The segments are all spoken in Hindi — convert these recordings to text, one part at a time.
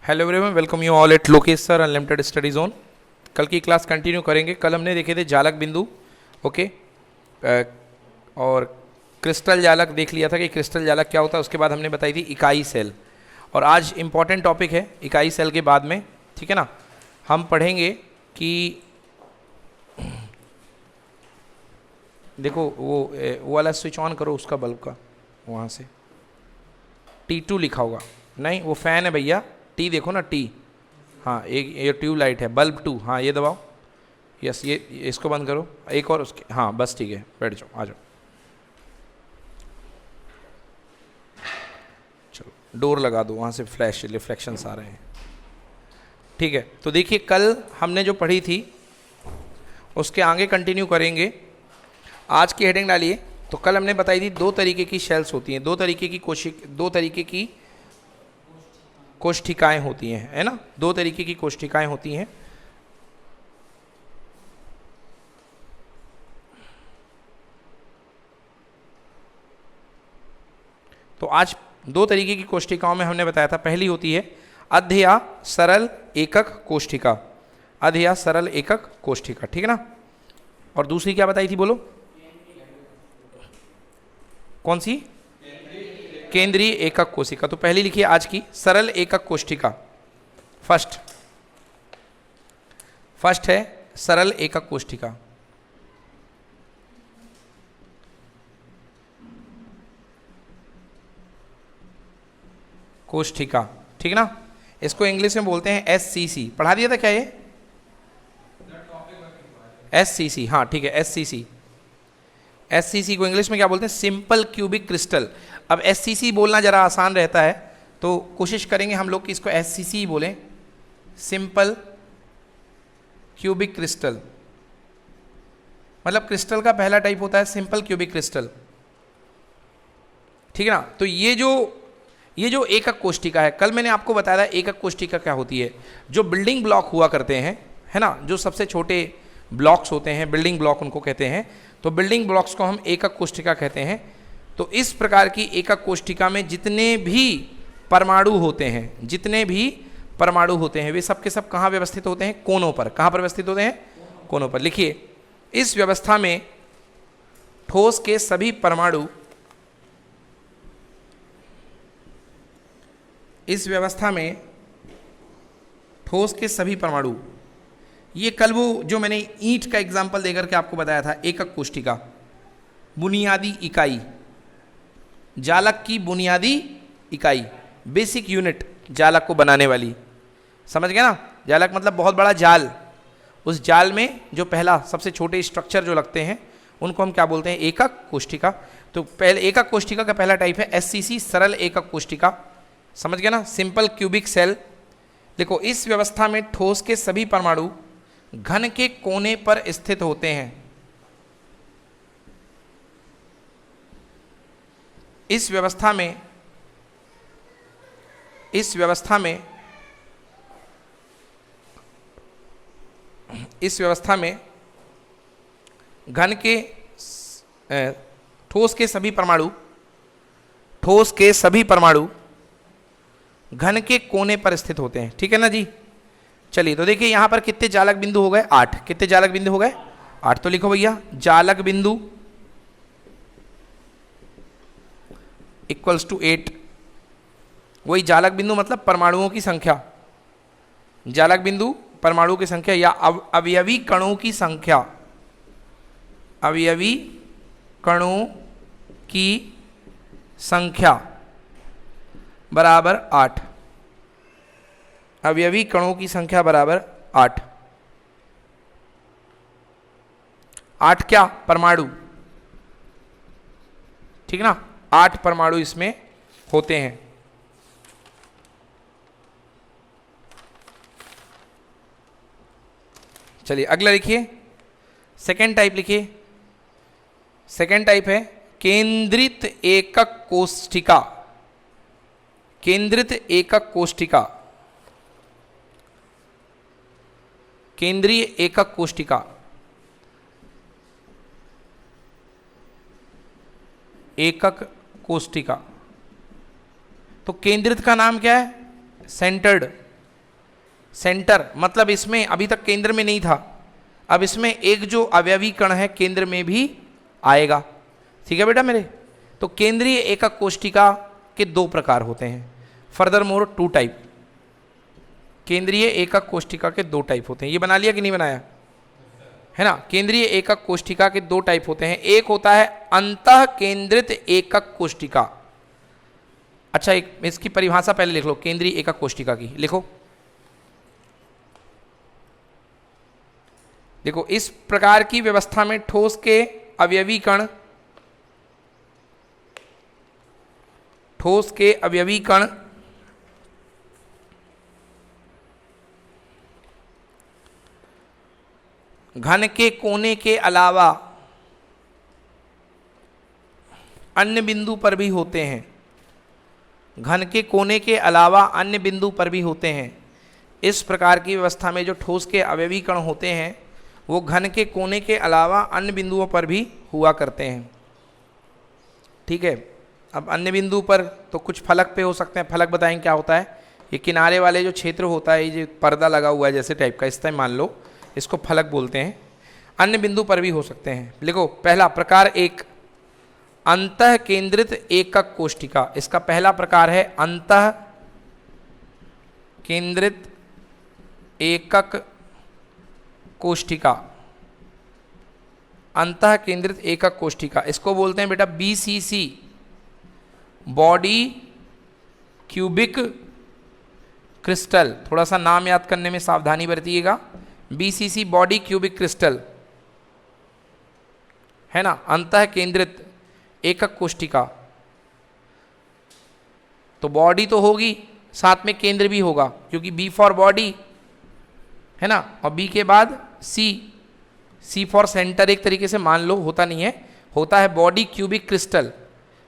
Hello everyone, welcome you all at Lokesh sir unlimited study zone. कल की क्लास कंटिन्यू करेंगे। कल हमने देखे थे जालक बिंदु, ओके, और क्रिस्टल जालक देख लिया था कि क्रिस्टल जालक क्या होता है। उसके बाद हमने बताई थी इकाई सेल, और आज इम्पॉर्टेंट टॉपिक है इकाई सेल के बाद में, ठीक है ना। हम पढ़ेंगे कि देखो वो वाला स्विच ऑन करो उसका बल्ब का, वहाँ से T2 लिखा होगा। नहीं, वो फ़ैन है भैया, टी देखो ना, टी। हाँ, एक ये ट्यूब लाइट है, बल्ब 2। हाँ, ये दबाओ, यस, ये इसको बंद करो, एक और उसके, हाँ बस ठीक है, बैठ जाओ, आ जाओ। चलो डोर लगा दो, वहाँ से फ्लैश रिफ्लेक्शंस आ रहे हैं, ठीक है। तो देखिए कल हमने जो पढ़ी थी उसके आगे कंटिन्यू करेंगे। आज की हेडिंग डालिए। तो कल हमने बताई थी दो तरीके की शेल्स होती हैं, दो तरीके की कोशिकाएं होती हैं, है ना। दो तरीके की कोशिकाएं होती हैं। तो आज दो तरीके की कोशिकाओं में हमने बताया था, पहली होती है अध या सरल एकक कोशिका, अध या सरल एकक कोशिका, ठीक है ना। और दूसरी क्या बताई थी, बोलो कौन सी? केंद्रीय एकक कोशिका। तो पहली लिखिए आज की, सरल एकक कोशिका। फर्स्ट है सरल एकक कोशिका। कोशिका, ठीक ना। इसको इंग्लिश में बोलते हैं SCC। पढ़ा दिया था क्या ये? SCC, हाँ ठीक है, SCC। SCC को इंग्लिश में क्या बोलते हैं? Simple cubic crystal. अब SCC बोलना जरा आसान रहता है, तो कोशिश करेंगे हम लोग कि इसको SCC ही बोलें, सिंपल क्यूबिक क्रिस्टल। मतलब क्रिस्टल का पहला टाइप होता है सिंपल क्यूबिक क्रिस्टल, ठीक है ना। तो ये जो एकक कोशिका है, कल मैंने आपको बताया था एकक कोशिका क्या होती है। जो बिल्डिंग ब्लॉक हुआ करते हैं, है ना, जो सबसे छोटे ब्लॉक्स होते हैं, बिल्डिंग ब्लॉक उनको कहते हैं। तो बिल्डिंग ब्लॉक्स को हम एकक कोशिका कहते हैं। तो इस प्रकार की एकक कोशिका में जितने भी परमाणु होते हैं, वे सब के सब कहाँ व्यवस्थित होते हैं? कोनों पर। कहाँ पर व्यवस्थित होते हैं? कोनों पर। लिखिए, इस व्यवस्था में ठोस के सभी परमाणु, ये कल वो जो मैंने ईंट का एग्जाम्पल देकर के आपको बताया था, एकक कोशिका, बुनियादी इकाई, जालक की बुनियादी इकाई, बेसिक यूनिट जालक को बनाने वाली। समझ गए ना? जालक मतलब बहुत बड़ा जाल। उस जाल में जो पहला सबसे छोटे स्ट्रक्चर जो लगते हैं उनको हम क्या बोलते हैं? एकक कोशिका। तो पहले एकक कोशिका का पहला टाइप है SCC, सरल एकक कोशिका। समझ गए ना? Simple cubic cell. देखो, इस व्यवस्था में ठोस के सभी परमाणु घन के कोने पर स्थित होते हैं। इस व्यवस्था में घन के ठोस के सभी परमाणु घन के कोने पर स्थित होते हैं, ठीक है ना जी। चलिए, तो देखिए यहां पर कितने जालक बिंदु हो गए? 8। कितने जालक बिंदु हो गए? 8। तो लिखो भैया, जालक बिंदु इक्वल्स टू 8। वही जालक बिंदु मतलब परमाणुओं की संख्या, जालक बिंदु परमाणु की संख्या या अवयवी कणों की संख्या, अवयवी कणों की संख्या बराबर 8। अवयवी कणों की संख्या बराबर 8। 8 क्या? परमाणु, ठीक ना। 8 परमाणु इसमें होते हैं। चलिए अगला लिखिए, सेकेंड टाइप लिखिए। सेकेंड टाइप है केंद्रित एकक कोशिका। केंद्रित एकक कोशिका, केंद्रीय एकक कोशिका। एकक कोशिका। तो केंद्रित का नाम क्या है? सेंटर्ड, सेंटर मतलब इसमें अभी तक केंद्र में नहीं था, अब इसमें एक जो अवयवी कण है केंद्र में भी आएगा। ठीक है बेटा मेरे। तो केंद्रीय एकक कोशिका के दो प्रकार होते हैं, फर्दर मोर 2 टाइप। केंद्रीय एकक कोशिका के 2 टाइप होते हैं। ये बना लिया कि नहीं बनाया है ना। केंद्रीय एकक कोशिका के 2 टाइप होते हैं। एक होता है अंतः केंद्रित एकक कोशिका। अच्छा, एक इसकी परिभाषा पहले लिख लो, केंद्रीय एकक कोशिका की लिखो। देखो, इस प्रकार की व्यवस्था में ठोस के अवयवी कण, ठोस के अवयवी कण घन के कोने के अलावा अन्य बिंदु पर भी होते हैं। घन के कोने के अलावा अन्य बिंदु पर भी होते हैं। इस प्रकार की व्यवस्था में जो ठोस के अवयवी कण होते हैं वो घन के कोने के अलावा अन्य बिंदुओं पर भी हुआ करते हैं। ठीक है। अब अन्य बिंदु पर तो कुछ फलक पे हो सकते हैं। फलक बताएं क्या होता है। ये किनारे वाले जो क्षेत्र होता है, ये जो पर्दा लगा हुआ है जैसे टाइप का, इस टाइम मान लो, इसको फलक बोलते हैं। अन्य बिंदु पर भी हो सकते हैं। लिखो, पहला प्रकार 1 अंतः केंद्रित एकक कोशिका। इसका पहला प्रकार है अंतः केंद्रित एकक कोशिका। अंतः केंद्रित एकक कोशिका, इसको बोलते हैं बेटा BCC, बॉडी क्यूबिक क्रिस्टल। थोड़ा सा नाम याद करने में सावधानी बरतिएगा। BCC बॉडी क्यूबिक क्रिस्टल है ना, अंतः केंद्रित एकक कोशिका। तो बॉडी तो होगी, साथ में केंद्र भी होगा, क्योंकि B फॉर बॉडी है ना, और B के बाद C फॉर सेंटर एक तरीके से मान लो, होता नहीं है, होता है बॉडी क्यूबिक क्रिस्टल,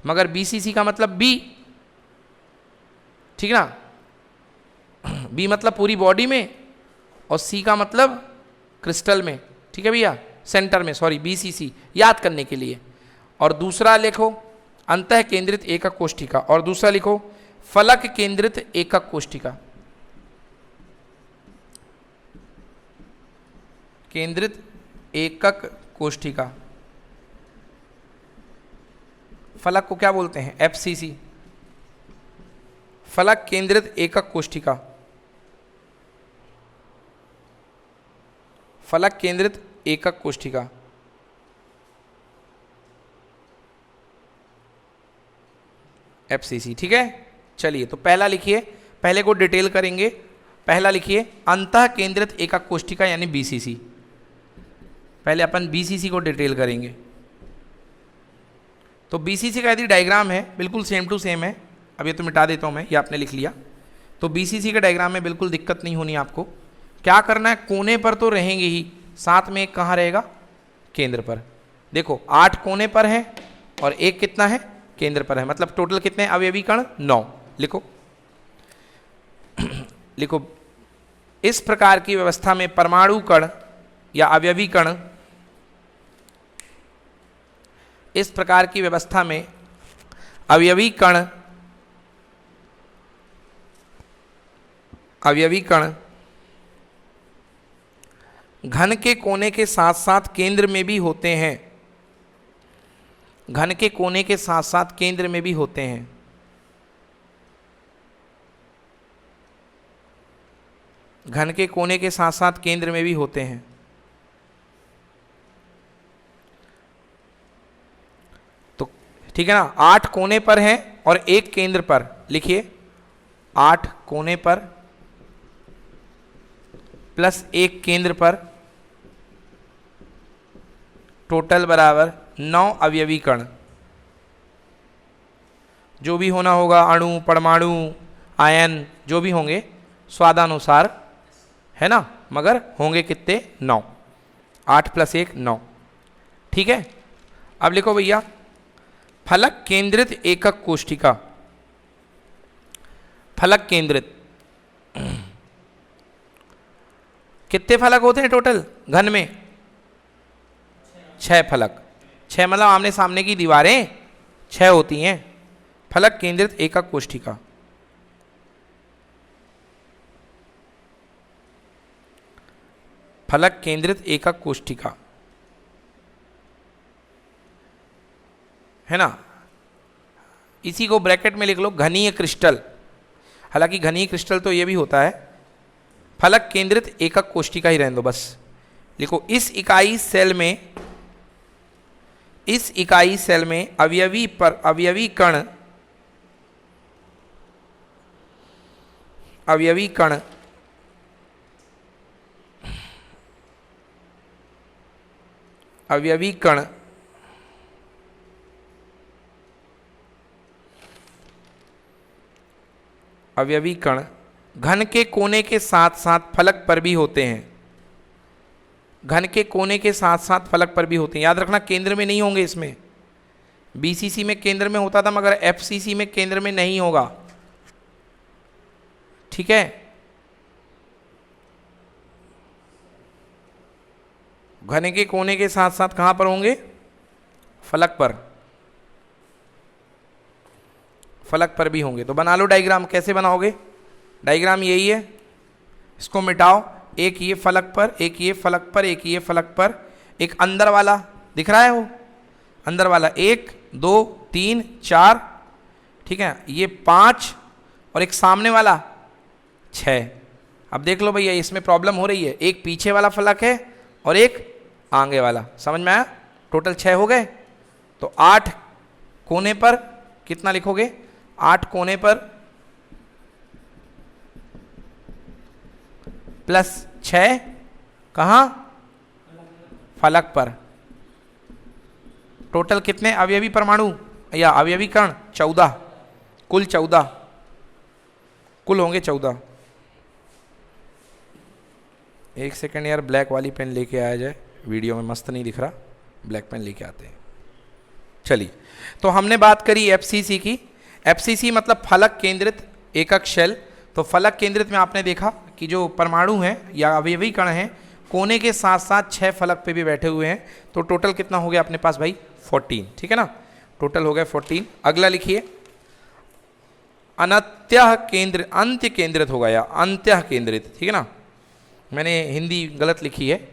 मगर BCC का मतलब B, ठीक ना। B मतलब पूरी बॉडी में और C का मतलब क्रिस्टल में। ठीक है भैया, सेंटर में, सॉरी BCC याद करने के लिए। और दूसरा लिखो अंतः केंद्रित एकक कोशिका, और दूसरा लिखो फलक केंद्रित एकक कोशिका। केंद्रित एकक कोशिका, फलक को क्या बोलते हैं? FCC, फलक केंद्रित एकक कोशिका। फलक केंद्रित एकक कोशिका। FCC, ठीक है। चलिए, तो पहला लिखिए, पहले को डिटेल करेंगे। पहला लिखिए अंतः केंद्रित एकक कोशिका यानी BCC। पहले अपन BCC को डिटेल करेंगे। तो BCC का यदि डायग्राम है, बिल्कुल सेम टू सेम है। अब ये तो मिटा देता हूँ मैं, ये आपने लिख लिया। तो BCC का डायग्राम में बिल्कुल दिक्कत नहीं होनी आपको। क्या करना है, कोने पर तो रहेंगे ही, साथ में एक कहाँ रहेगा? केंद्र पर। देखो 8 कोने पर है और एक कितना है? केंद्र पर है। मतलब टोटल कितने अवयवी कण? 9। लिखो लिखो, इस प्रकार की व्यवस्था में परमाणु कण या अवयवी कण, इस प्रकार की व्यवस्था में अवयवी कण, अवयवी कण घन के कोने के साथ साथ केंद्र में भी होते हैं। घन के कोने के साथ साथ केंद्र में भी होते हैं। घन के कोने के साथ साथ केंद्र में भी होते हैं। तो ठीक है ना, 8 कोने पर हैं और एक केंद्र पर। लिखिए 8 कोने पर प्लस एक केंद्र पर, टोटल बराबर 9 अवयवी कण। जो भी होना होगा, अणु, परमाणु, आयन, जो भी होंगे स्वादानुसार, है ना, मगर होंगे कितने? 9। 8 + 1 9। ठीक है। अब लिखो भैया फलक केंद्रित एकक कोशिका। फलक केंद्रित कितने फलक होते हैं टोटल घन में? 6 फलक। 6 मतलब आमने सामने की दीवारें 6 होती हैं। फलक केंद्रित एकक कोशिका। फलक केंद्रित एकक कोष्ठिका, है ना। इसी को ब्रैकेट में लिख लो घनीय क्रिस्टल। हालांकि घनीय क्रिस्टल तो ये भी होता है, फलक केंद्रित एकक कोष्ठिका ही रहने दो बस। लिखो इस इकाई सेल में अवयवी कण घन के कोने के साथ साथ फलक पर भी होते हैं। घन के कोने के साथ साथ फलक पर भी होते हैं। याद रखना केंद्र में नहीं होंगे। इसमें बीसीसी में केंद्र में होता था, मगर एफसीसी में केंद्र में नहीं होगा। ठीक है, घन के कोने के साथ साथ कहां पर होंगे? फलक पर भी होंगे। तो बना लो डायग्राम। कैसे बनाओगे? डायग्राम यही है, इसको मिटाओ। एक ये फलक पर, एक ये फलक पर, एक ये फलक पर, एक अंदर वाला दिख रहा है, वो अंदर वाला 1 2 3 4, ठीक है, ये 5 और एक सामने वाला 6। अब देख लो भैया, इसमें प्रॉब्लम हो रही है। एक पीछे वाला फलक है और एक आगे वाला। समझ में आया? टोटल 6 हो गए। तो 8 कोने पर कितना लिखोगे? 8 कोने पर प्लस 6 कहाँ? फलक पर। टोटल कितने अवयवी परमाणु या अवयवी कण? 14। कुल 14, कुल होंगे 14। एक सेकेंड यार, ब्लैक वाली पेन लेके आया जाए, वीडियो में मस्त नहीं दिख रहा। ब्लैक पेन लेके आते हैं। चलिए, तो हमने बात करी एफसीसी की। एफसीसी मतलब फलक केंद्रित एकक शेल। तो फलक केंद्रित में आपने देखा कि जो परमाणु हैं या अवयवी कण हैं, कोने के साथ साथ 6 फलक पे भी बैठे हुए हैं। तो टोटल कितना हो गया अपने पास भाई? 14। ठीक है ना, टोटल हो गया 14। अगला लिखिए, अंत्य केंद्रित होगा या अंत्य केंद्रित। ठीक है ना, मैंने हिंदी गलत लिखी है।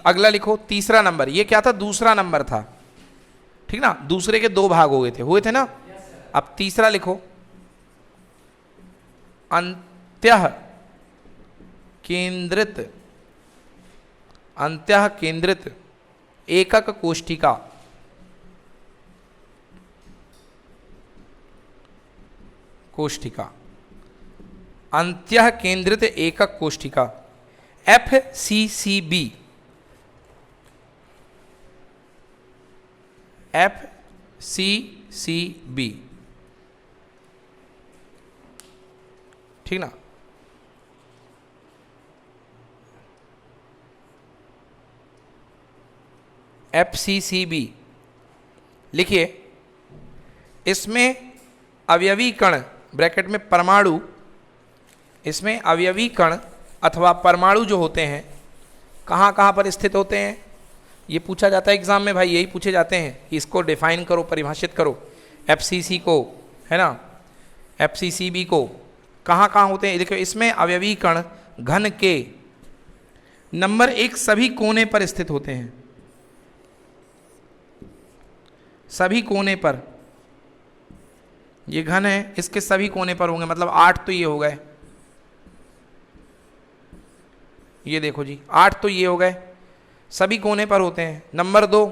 अगला लिखो, तीसरा नंबर। ये क्या था? दूसरा नंबर था। ठीक ना, दूसरे के 2 भाग हुए थे ना। अब तीसरा लिखो, अंत्य केंद्रित एकक कोष्ठिका। अंत्य केंद्रित एकक कोष्ठिका, FCCB। FCCB, ठीक ना। FCCB लिखिए। इसमें अवयवी कण ब्रैकेट में परमाणु, इसमें अवयवी कण अथवा परमाणु जो होते हैं कहाँ कहाँ पर स्थित होते हैं? ये पूछा जाता है एग्जाम में भाई, यही पूछे जाते हैं कि इसको डिफाइन करो, परिभाषित करो। एफसीसी को, है ना, एफसीसीबी को कहाँ कहाँ होते हैं? देखो, इसमें अवयवी कण घन के नंबर 1 सभी कोने पर स्थित होते हैं। सभी कोने पर ये घन है, इसके सभी कोने पर होंगे। मतलब 8 तो ये हो गए, ये देखो जी 8 तो ये हो गए, सभी कोने पर होते हैं। नंबर 2,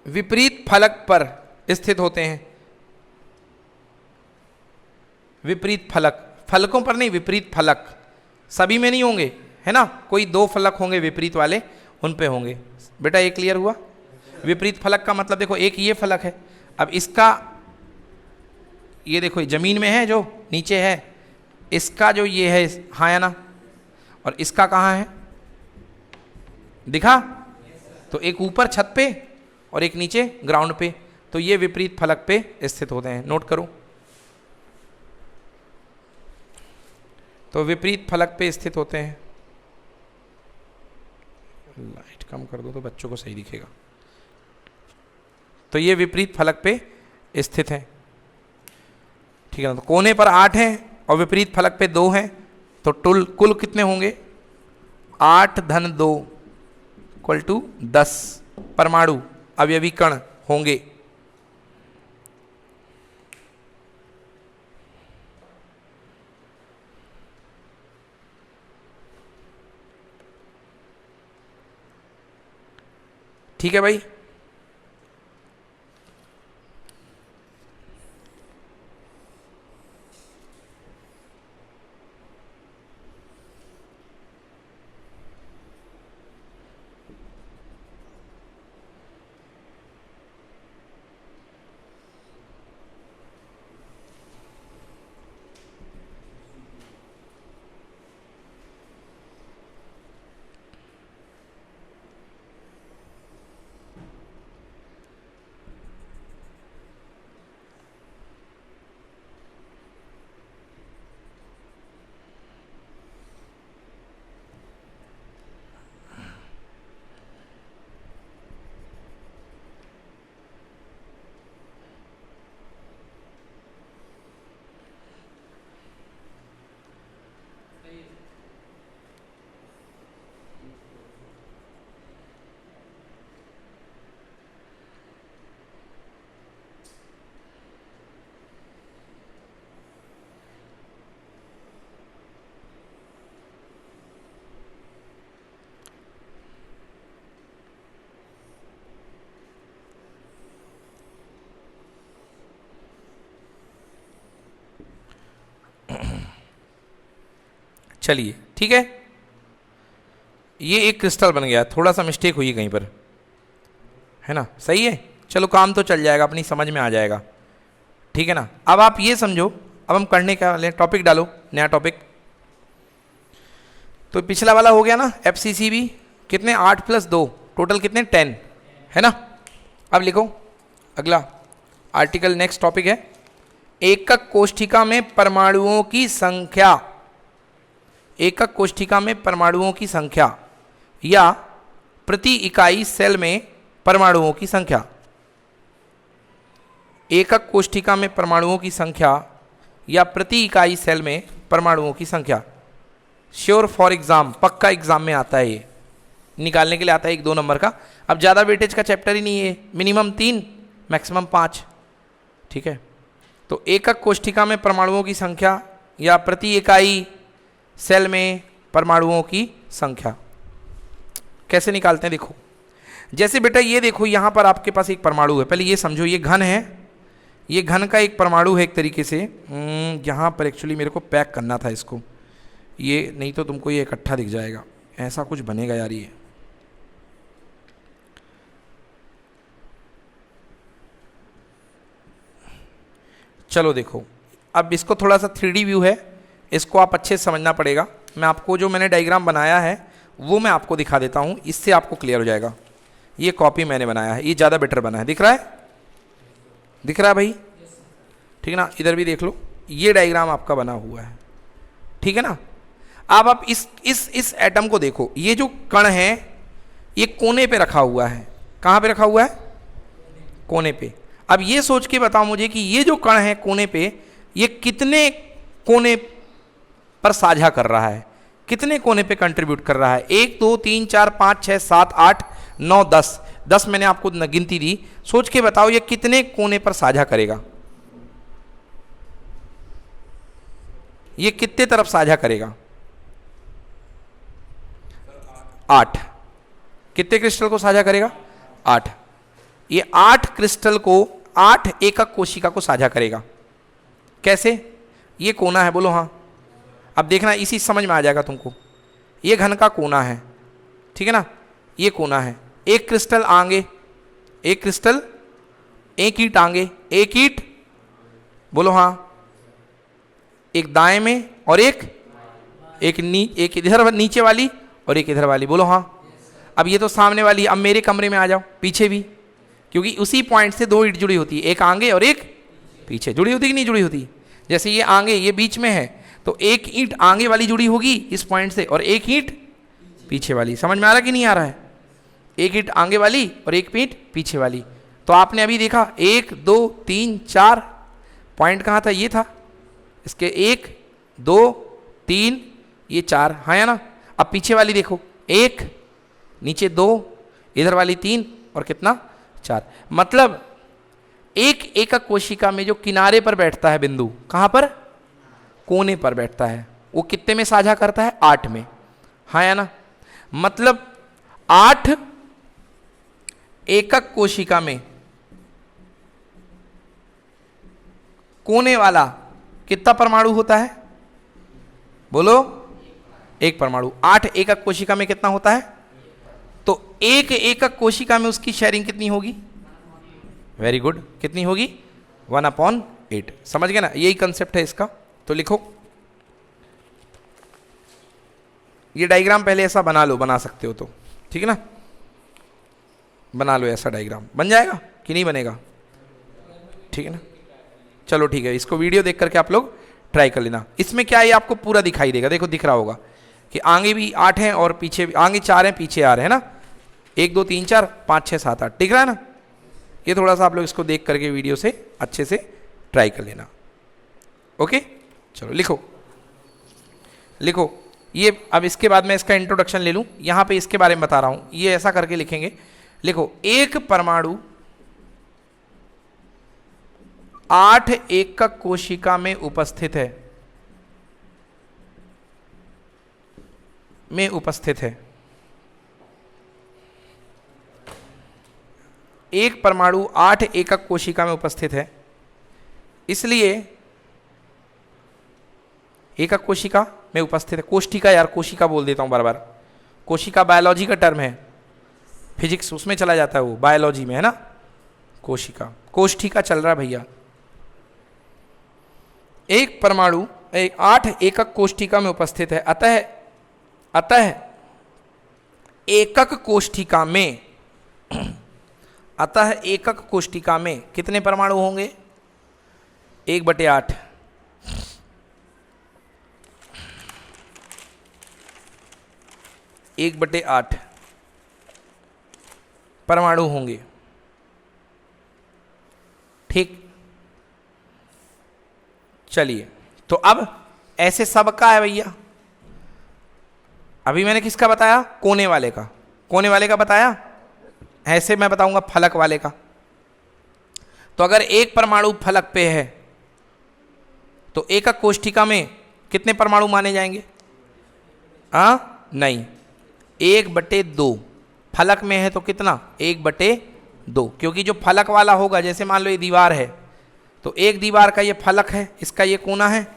विपरीत फलक पर स्थित होते हैं। विपरीत फलक, फलकों पर नहीं, विपरीत फलक। सभी में नहीं होंगे, है ना, कोई 2 फलक होंगे विपरीत वाले, उन पे होंगे। बेटा ये क्लियर हुआ? विपरीत फलक का मतलब देखो, एक ये फलक है, अब इसका ये देखो जमीन में है, जो नीचे है, इसका जो ये है हाँ या ना, और इसका कहाँ है? दिखा? तो एक ऊपर छत पे और एक नीचे ग्राउंड पे। तो ये विपरीत फलक पे स्थित होते हैं। नोट करो, तो विपरीत फलक पे स्थित होते हैं। लाइट कम कर दो तो बच्चों को सही दिखेगा। तो ये विपरीत फलक पे स्थित है। ठीक है ना, तो कोने पर 8 हैं और विपरीत फलक पे 2 हैं, तो कुल कितने होंगे? 8 धन 2 इक्वल टू 10 परमाणु अवयवी कण होंगे। ठीक है भाई। चलिए ठीक है, ये एक क्रिस्टल बन गया, थोड़ा सा मिस्टेक हुई कहीं पर, है ना, सही है। चलो काम तो चल जाएगा, अपनी समझ में आ जाएगा, ठीक है ना। अब आप ये समझो, अब हम करने क्या वाले, टॉपिक डालो, नया टॉपिक। तो पिछला वाला हो गया ना FCCB, कितने 8 + 2 टोटल कितने 10, है ना। अब लिखो अगला आर्टिकल, नेक्स्ट टॉपिक है एकक कोष्ठिका में परमाणुओं की संख्या। एकक कोष्ठिका में परमाणुओं की संख्या या प्रति इकाई सेल में परमाणुओं की संख्या। एकक कोष्ठिका में परमाणुओं की संख्या या प्रति इकाई सेल में परमाणुओं की संख्या। श्योर फॉर एग्जाम, पक्का एग्जाम में आता है, ये निकालने के लिए आता है 1-2 नंबर का। अब ज़्यादा वेटेज का चैप्टर ही नहीं है, मिनिमम 3 मैक्सिमम 5, ठीक है। तो एकक कोष्ठिका में परमाणुओं की संख्या या प्रति इकाई सेल में परमाणुओं की संख्या कैसे निकालते हैं, देखो। जैसे बेटा ये देखो, यहाँ पर आपके पास एक परमाणु है, पहले ये समझो, ये घन है, ये घन का एक परमाणु है एक तरीके से। यहाँ पर एक्चुअली मेरे को पैक करना था इसको, ये नहीं तो तुमको ये इकट्ठा दिख जाएगा, ऐसा कुछ बनेगा यार ये। चलो देखो, अब इसको थोड़ा सा 3D व्यू है, इसको आप अच्छे से समझना पड़ेगा। मैं आपको जो मैंने डायग्राम बनाया है वो मैं आपको दिखा देता हूँ, इससे आपको क्लियर हो जाएगा। ये कॉपी मैंने बनाया है, ये ज़्यादा बेटर बना है, दिख रहा है, दिख रहा है भाई, ठीक है ना। इधर भी देख लो, ये डायग्राम आपका बना हुआ है, ठीक है ना। अब आप इस एटम को देखो, ये जो कण है ये कोने पे रखा हुआ है। कहाँ पे रखा हुआ है? कोने पे। अब ये सोच के बताओ मुझे कि ये जो कण है कोने पे, ये कितने कोने पर साझा कर रहा है, कितने कोने पे कंट्रीब्यूट कर रहा है? 1 2 3 4 5 6 7 8 9 10 मैंने आपको गिनती दी, सोच के बताओ ये कितने कोने पर साझा करेगा, ये कितने तरफ साझा करेगा? 8। कितने क्रिस्टल को साझा करेगा? 8। ये 8 क्रिस्टल को, 8 एकक कोशिका को साझा करेगा। कैसे? ये कोना है, बोलो हाँ। अब देखना, इसी समझ में आ जाएगा तुमको। ये घन का कोना है, ठीक है ना, ये कोना है। एक क्रिस्टल आगे, एक क्रिस्टल, एक ईंट आगे, एक ईंट, बोलो हाँ, एक दाएं में और एक इधर नीचे वाली और एक इधर वाली, बोलो हाँ। अब ये तो सामने वाली, अब मेरे कमरे में आ जाओ, पीछे भी, क्योंकि उसी पॉइंट से 2 ईंट जुड़ी होती है, एक आगे और एक पीछे। जुड़ी होती कि नहीं जुड़ी होती? जैसे ये आगे, ये बीच में है, तो एक ईंट आगे वाली जुड़ी होगी इस पॉइंट से और एक ईंट पीछे वाली। समझ में आ रहा कि नहीं आ रहा है? एक ईंट आगे वाली और एक ईंट पीछे वाली। तो आपने अभी देखा 1 2 3 4 पॉइंट कहाँ था? ये था, इसके 1 2 3 ये 4, हाँ या ना। अब पीछे वाली देखो, 1 नीचे 2 इधर वाली 3 और कितना 4। मतलब एक एकक कोशिका में जो किनारे पर बैठता है बिंदु, कहां पर, कोने पर बैठता है, वो कितने में साझा करता है, 8 में, हाँ या ना। मतलब 8 एकक कोशिका में कोने वाला कितना परमाणु होता है, बोलो, 1 परमाणु। 8 एकक कोशिका में कितना होता है, तो एक एकक कोशिका में उसकी शेयरिंग कितनी होगी, वेरी गुड, कितनी होगी, 1/8। समझ गए ना, यही कंसेप्ट है इसका। तो लिखो, ये डायग्राम पहले ऐसा बना लो, बना सकते हो तो, ठीक है ना, बना लो ऐसा डायग्राम, बन जाएगा कि नहीं बनेगा, ठीक है ना। चलो ठीक है, इसको वीडियो देख करके आप लोग ट्राई कर लेना। इसमें क्या है, आपको पूरा दिखाई देगा, देखो दिख रहा होगा कि आगे भी 8 हैं और पीछे भी, आगे 4 हैं पीछे आ रहे हैं ना, 1 2 3 4 5 6 7 8, दिख रहा है ना। ये थोड़ा सा आप लोग इसको देख करके वीडियो से अच्छे से ट्राई कर लेना। ओके, चलो लिखो लिखो ये। अब इसके बाद मैं इसका इंट्रोडक्शन ले लूं, यहां पे इसके बारे में बता रहा हूं, ये ऐसा करके लिखेंगे। लिखो, एक परमाणु 8 एकक कोशिका में उपस्थित है, एक परमाणु 8 एकक कोशिका में उपस्थित है, इसलिए एकक कोशिका में उपस्थित है, कोष्ठिका, यार कोशिका बोल देता हूं बार बार, कोशिका बायोलॉजी का टर्म है, फिजिक्स उसमें चला जाता है वो, बायोलॉजी में है ना, कोशिका, कोष्ठिका चल रहा है भैया। एक परमाणु 8 एकक कोष्ठिका में उपस्थित है, अतः एकक कोष्ठिका में, अतः एकक कोष्ठिका में कितने परमाणु होंगे, 1/8। 1/8 परमाणु होंगे, ठीक। चलिए, तो अब ऐसे सबका है भैया, अभी मैंने किसका बताया, कोने वाले का, कोने वाले का बताया, ऐसे मैं बताऊंगा फलक वाले का। तो अगर एक परमाणु फलक पे है तो एकक कोष्ठिका में कितने परमाणु माने जाएंगे, नहीं, 1/2। फलक में है तो कितना, 1/2, क्योंकि जो फलक वाला होगा, जैसे मान लो ये दीवार है, तो एक दीवार का ये फलक है, इसका ये कोना है,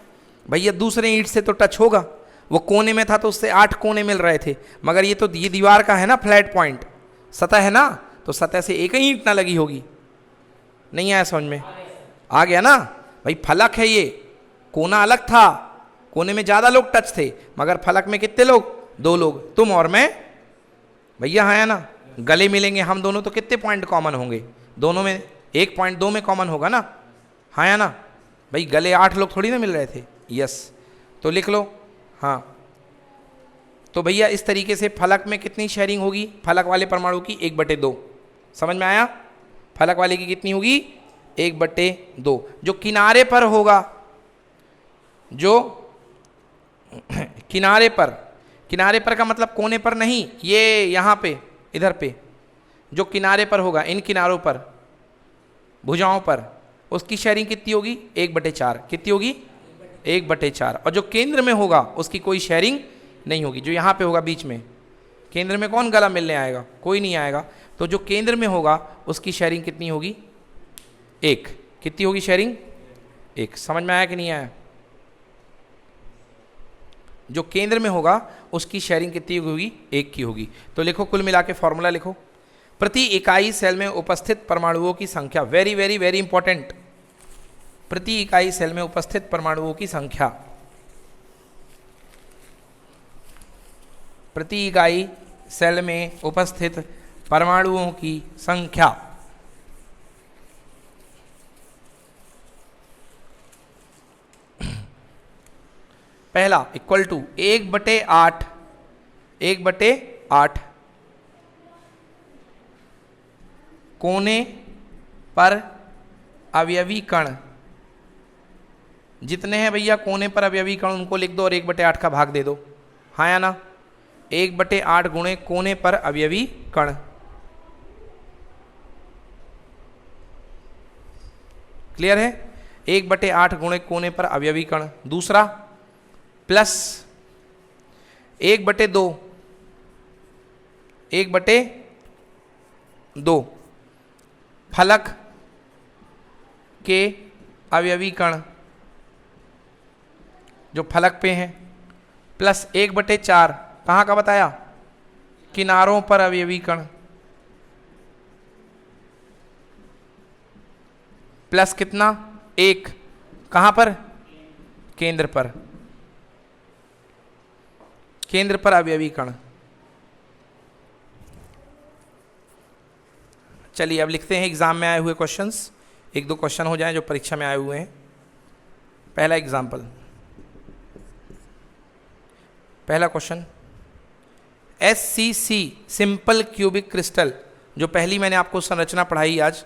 भैया दूसरे ईंट से तो टच होगा, वो कोने में था तो उससे 8 कोने मिल रहे थे, मगर ये तो ये दीवार का है ना, फ्लैट पॉइंट सतह है ना, तो सतह से एक ही ईंट ना लगी होगी। नहीं आया समझ में, आ गया ना भाई, फलक है ये, कोना अलग था, कोने में ज़्यादा लोग टच थे, मगर फलक में कितने लोग, 2 लोग, तुम और मैं, भैया हाँ या ना, गले मिलेंगे हम दोनों तो कितने पॉइंट कॉमन होंगे, दोनों में 1.2 में कॉमन होगा ना, हाँ या ना भाई, गले 8 लोग थोड़ी ना मिल रहे थे, यस। तो लिख लो, हाँ। तो भैया इस तरीके से फलक में कितनी शेयरिंग होगी, फलक वाले परमाणु की 1/2, समझ में आया, फलक वाले की कितनी होगी, 1/2। जो किनारे पर होगा, जो किनारे पर का मतलब कोने पर नहीं, ये यहाँ पे, इधर पे, जो किनारे पर होगा, इन किनारों पर, भुजाओं पर, उसकी शेयरिंग कितनी होगी, 1/4। कितनी होगी, 1/4। और जो केंद्र में होगा उसकी कोई शेयरिंग नहीं होगी, जो यहाँ पे होगा बीच में, केंद्र में कौन गला मिलने आएगा, कोई नहीं आएगा, तो जो केंद्र में होगा उसकी शेयरिंग कितनी होगी, 1। कितनी होगी शेयरिंग, 1। समझ में आया कि नहीं आया, जो केंद्र में होगा उसकी शेयरिंग कितनी होगी, 1 की होगी। तो लिखो, कुल मिला के फॉर्मूला लिखो, प्रति इकाई सेल में उपस्थित परमाणुओं की संख्या, वेरी वेरी वेरी इंपॉर्टेंट, प्रति इकाई सेल में उपस्थित परमाणुओं की संख्या, प्रति इकाई सेल में उपस्थित परमाणुओं की संख्या, पहला इक्वल टू 1/8, 1/8 कोने पर अवयवी कण जितने हैं भैया कोने पर अवयवी कण उनको लिख दो और 1/8 का भाग दे दो, हाँ या ना। 1/8 गुणे कोने पर अवयवी कण, क्लियर है। 1/8 गुणे कोने पर अवयवी कण। दूसरा प्लस 1/2, 1/2 फलक के अवयवी कण जो फलक पे हैं, प्लस 1/4 कहाँ का बताया, किनारों पर अवयवी कण, प्लस कितना 1 कहाँ पर, केंद्र पर, केंद्र पर अवयवी कण। चलिए अब लिखते हैं एग्जाम में आए हुए क्वेश्चंस, 1-2 क्वेश्चन हो जाएं जो परीक्षा में आए हुए हैं। पहला एग्जाम्पल, पहला question, SCC simple cubic crystal, जो पहली मैंने आपको संरचना पढ़ाई आज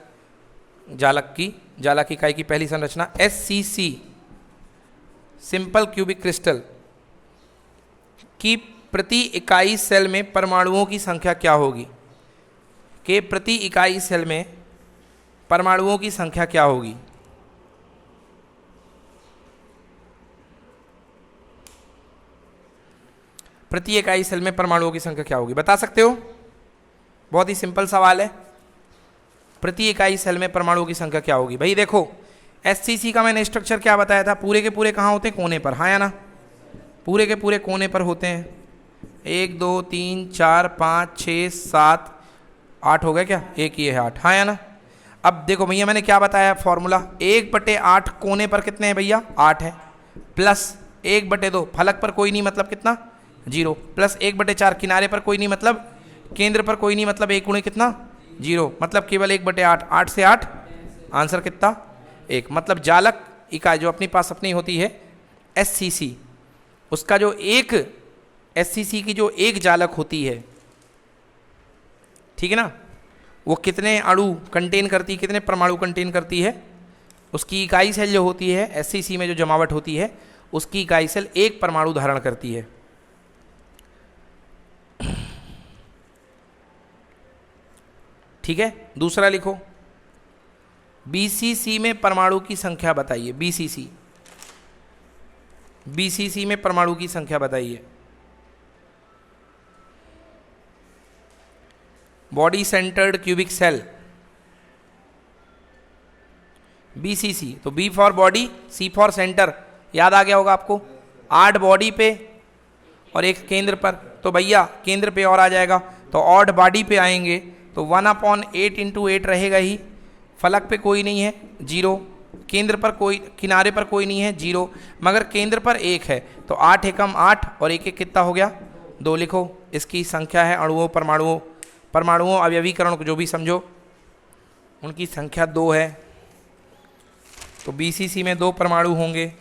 जालक इकाई की पहली संरचना, SCC सिंपल क्यूबिक क्रिस्टल की प्रति इकाई सेल में परमाणुओं की संख्या क्या होगी, के प्रति इकाई सेल में परमाणुओं की संख्या क्या होगी। प्रति इकाई सेल में परमाणुओं की संख्या क्या होगी, बता सकते हो। बहुत ही सिंपल सवाल है, प्रति इकाई सेल में परमाणुओं की संख्या क्या होगी। भाई देखो SCC का मैंने स्ट्रक्चर क्या बताया था, पूरे के पूरे कहाँ होते हैं, कोने पर, हाँ या ना, पूरे के पूरे कोने पर होते हैं। 1 2 3 4 5 6 7 8 हो गया क्या, एक ये है 8, हाँ या ना। अब देखो भैया मैंने क्या बताया फॉर्मूला, 1/8 कोने पर कितने हैं भैया, 8 है, प्लस 1/2 फलक पर कोई नहीं मतलब कितना 0, प्लस 1/4 किनारे पर कोई नहीं मतलब केंद्र पर कोई नहीं मतलब 1 गुणे कितना 0, मतलब केवल 1/8, 8 से 8 आंसर कितना 1। मतलब जालक इकाई जो अपने पास अपनी होती है SCC, उसका जो एक SCC की जो एक जालक होती है, ठीक है ना, वो कितने अणु कंटेन करती है, कितने परमाणु कंटेन करती है, उसकी इकाई सेल जो होती है SCC में जो जमावट होती है उसकी इकाई सेल 1 परमाणु धारण करती है। ठीक है, दूसरा लिखो, BCC में परमाणु की संख्या बताइए, BCC में परमाणु की संख्या बताइए। Body centred cubic cell BCC, तो B for body, C for centre, याद आ गया होगा आपको। 8 बॉडी पे और 1 केंद्र पर, तो भैया केंद्र पे और आ जाएगा, तो 8 बॉडी पे आएंगे तो 1/8 × 8 रहेगा ही, फलक पे कोई नहीं है 0, केंद्र पर कोई, किनारे पर कोई नहीं है 0, मगर केंद्र पर 1 है, तो 8 एकम 8 और 1 कितना हो गया 2। लिखो इसकी संख्या है अणुओं परमाणुओं अवयवीकरण को जो भी समझो, उनकी संख्या 2 है, तो BCC में 2 परमाणु होंगे।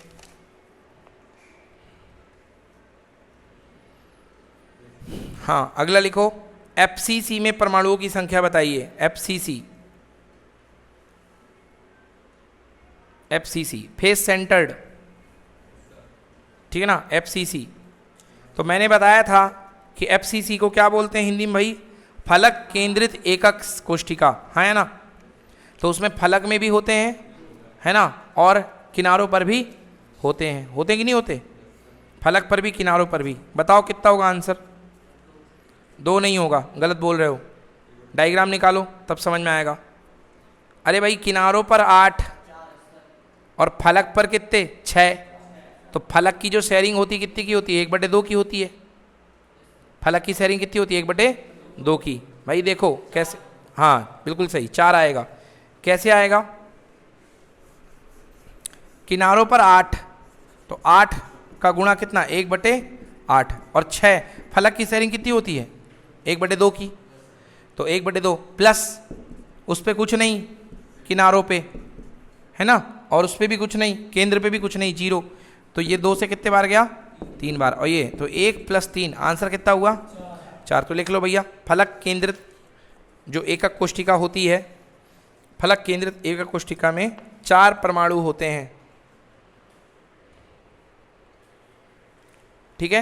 हाँ अगला लिखो, FCC में परमाणुओं की संख्या बताइए। FCC फेस सेंटर्ड, ठीक है ना, FCC। तो मैंने बताया था कि FCC को क्या बोलते हैं हिंदी में भाई, फलक केंद्रित एकक कोष्ठिका, है ना। तो उसमें फलक में भी होते हैं, है ना, और किनारों पर भी होते हैं, होते कि नहीं होते, फलक पर भी किनारों पर भी। बताओ कितना होगा आंसर, 2 नहीं होगा, गलत बोल रहे हो, डायग्राम निकालो तब समझ में आएगा। अरे भाई किनारों पर 8 और फलक पर कितने 6, तो फलक की जो शेयरिंग होती है कितनी की होती है, 1/2 की होती है। फलक की शेयरिंग कितनी होती है, 1/2 की। भाई देखो कैसे, हाँ बिल्कुल सही, 4 आएगा। कैसे आएगा, किनारों पर 8, तो 8 का गुणा कितना 1/8, और 6 फलक की शेयरिंग कितनी होती है 1/2 की, तो 1/2 प्लस उस पर कुछ नहीं किनारों पे, है ना, और उस पर भी कुछ नहीं, केंद्र पे भी कुछ नहीं 0, तो ये 2 से कितने बार गया 3 बार, और ये तो 1 + 3 आंसर कितना हुआ 4। तो लिख लो भैया, फलक केंद्रित जो एकक कोष्ठिका होती है, फलक केंद्रित एकक कोष्ठिका में 4 परमाणु होते हैं। ठीक है।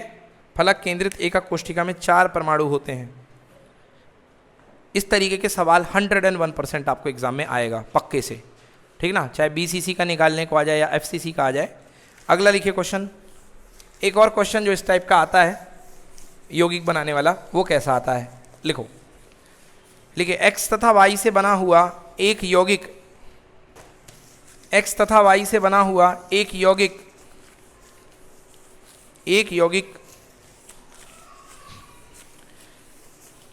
फलक केंद्रित एकक कोष्ठिका में 4 परमाणु होते हैं। इस तरीके के सवाल 101% आपको एग्जाम में आएगा पक्के से, ठीक ना, चाहे बीसीसी का निकालने को आ जाए या एफसीसी का आ जाए। अगला लिखिए क्वेश्चन। एक और क्वेश्चन जो इस टाइप का आता है यौगिक बनाने वाला, वो कैसा आता है, लिखो। लिखिए x तथा y से बना हुआ एक यौगिक, x तथा y से बना हुआ एक यौगिक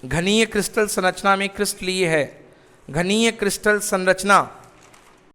घनीय क्रिस्टल संरचना में क्रिस्टलीय है। घनीय क्रिस्टल संरचना